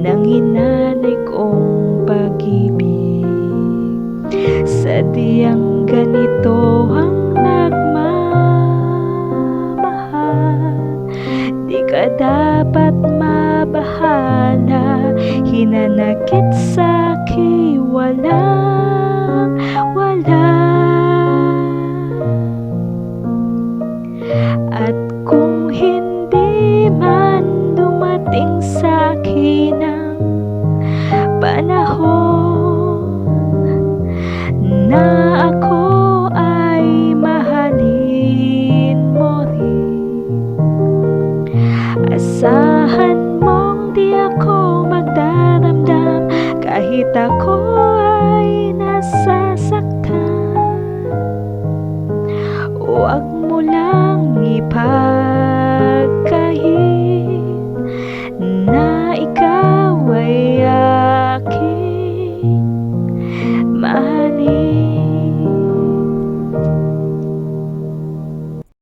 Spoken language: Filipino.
ng hinanay kong pag-ibig. Sadyang ganito ang nagmamahal, di ka dapat mabahala. Hinanakit sa'kin walang